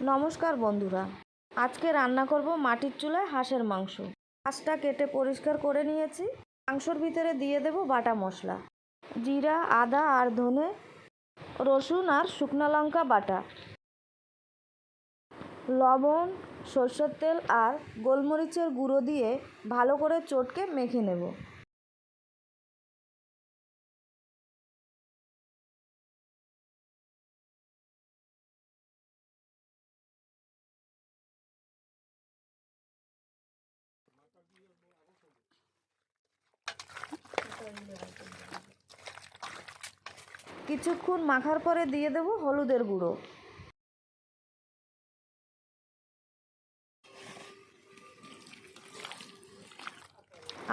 নমস্কার বন্ধুরা, আজকে রান্না করব মাটির চুলায় হাঁসের মাংস। হাঁসটা কেটে পরিষ্কার করে নিয়েছি। মাংসর ভিতরে দিয়ে দেব বাটা মশলা, জিরা, আদা আর ধনে, রসুন আর শুকনো লঙ্কা বাটা, লবণ, সরষের তেল আর গোলমরিচের গুঁড়ো দিয়ে ভালো করে চটকে মেখে নেব। কিছুক্ষণ মাখার পরে দিয়ে দেব হলুদের গুঁড়ো,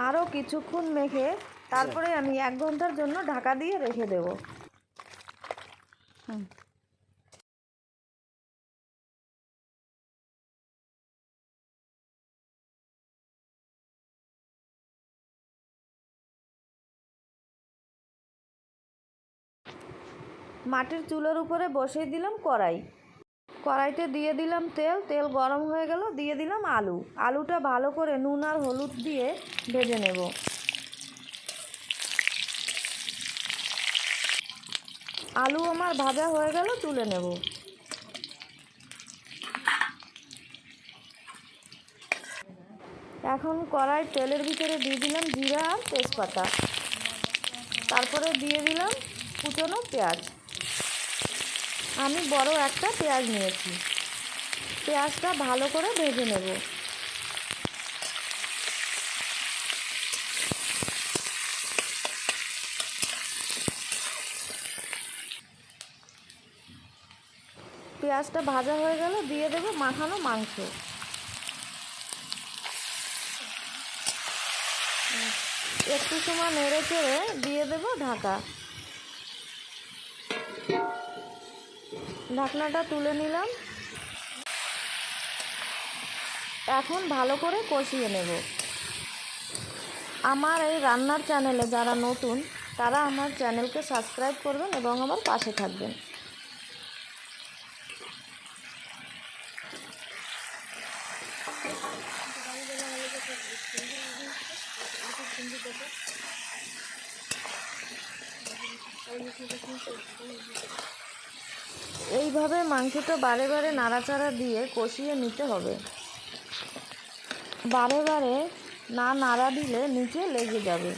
আরও কিছুক্ষণ মেখে তারপরে আমি 1 ঘন্টার জন্য ঢাকা দিয়ে রেখে দেব। মাটির চুলার উপরে বসিয়ে দিলাম কড়াই। কড়াইতে দিয়ে দিলাম তেল, তেল গরম হয়ে গেল, দিয়ে দিলাম আলুটা ভালো করে নুন আর হলুদ দিয়ে ভেজে নেব। আলু আমার ভাজা হয়ে গেল, তুলে নেব। এখন কড়াই তেলের ভিতরে দিয়ে দিলাম জিরা আর তেজপাতা, তারপরে দিয়ে দিলাম কুচনো পেঁয়াজ। আমি বড় একটা পেঁয়াজ নিয়েছি। পেঁয়াজটা ভালো করে ভেজে নেব। পেঁয়াজটা ভাজা হয়ে গেল, দিয়ে দেব মাখানো মাংস। একটু সময় নেড়ে চেড়ে দিয়ে দেব ঢাকা। ঢাকনাটা তুলে নিলাম। এখন ভালো করে কষিয়ে নেব। আমার এই রান্নার চ্যানেলে যারা নতুন, তারা আমার চ্যানেলকে সাবস্ক্রাইব করবেন এবং আমার পাশে থাকবেন। এইভাবে মাংসটা বারে বারে নাড়াচাড়া দিয়ে কষিয়ে নিতে হবে। বারে বারে না নাড়া দিলে নিচে লেগে যাবে।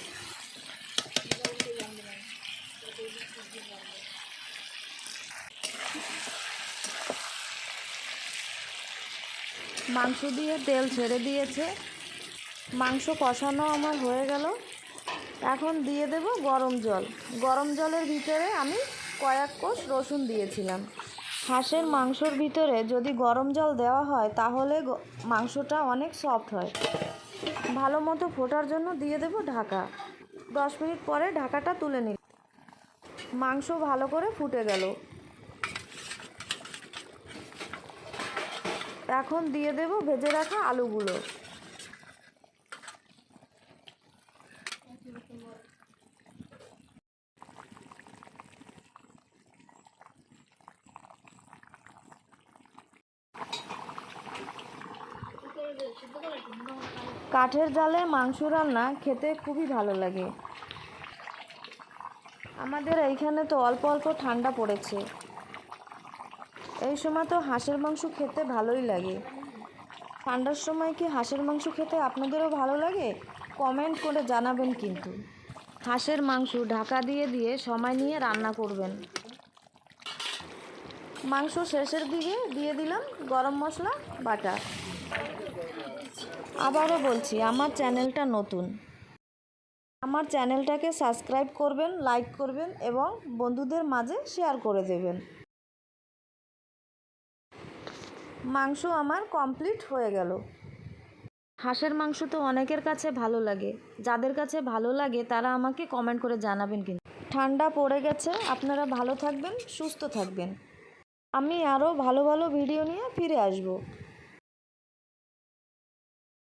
মাংস দিয়ে তেল ছেড়ে দিয়েছে। মাংস কষানো আমার হয়ে গেল। এখন দিয়ে দেব গরম জল। গরম জলের ভিতরে আমি কয়েক কোষ রসুন দিয়েছিলাম। হাঁসের মাংসর ভিতরে যদি গরম জল দেওয়া হয় তাহলে মাংসটা অনেক সফট হয়। ভালো মতো ফোটার জন্য দিয়ে দেব ঢাকা। 10 মিনিট পরে ঢাকাটা তুলে নিই। মাংস ভালো করে ফুটে গেল। এখন দিয়ে দেব ভেজে রাখা আলুগুলো। কাঠের জালে মাংস রান্না খেতে খুবই ভালো লাগে। আমাদের এইখানে তো অল্প অল্প ঠান্ডা পড়েছে। এই সময় তো হাঁসের মাংস খেতে ভালোই লাগে। ঠান্ডার সময় কি হাঁসের মাংস খেতে আপনাদেরও ভালো লাগে? কমেন্ট করে জানাবেন কিন্তু। হাঁসের মাংস ঢাকা দিয়ে দিয়ে সময় নিয়ে রান্না করবেন। মাংস শেষের দিকে দিয়ে দিলাম গরম মশলা বাটা। আবারও বলছি, আমার চ্যানেলটা নতুন। আমার চ্যানেলটাকে সাবস্ক্রাইব করবেন, লাইক করবেন এবং বন্ধুদের মাঝে শেয়ার করে দেবেন। মাংস আমার কমপ্লিট হয়ে গেল। হাঁসের মাংস তো অনেকের কাছে ভালো লাগে। যাদের কাছে ভালো লাগে তারা আমাকে কমেন্ট করে জানাবেন কিন্তু। ঠান্ডা পড়ে গেছে, আপনারা ভালো থাকবেন, সুস্থ থাকবেন। আমি আরও ভালো ভালো ভিডিও নিয়ে ফিরে আসব।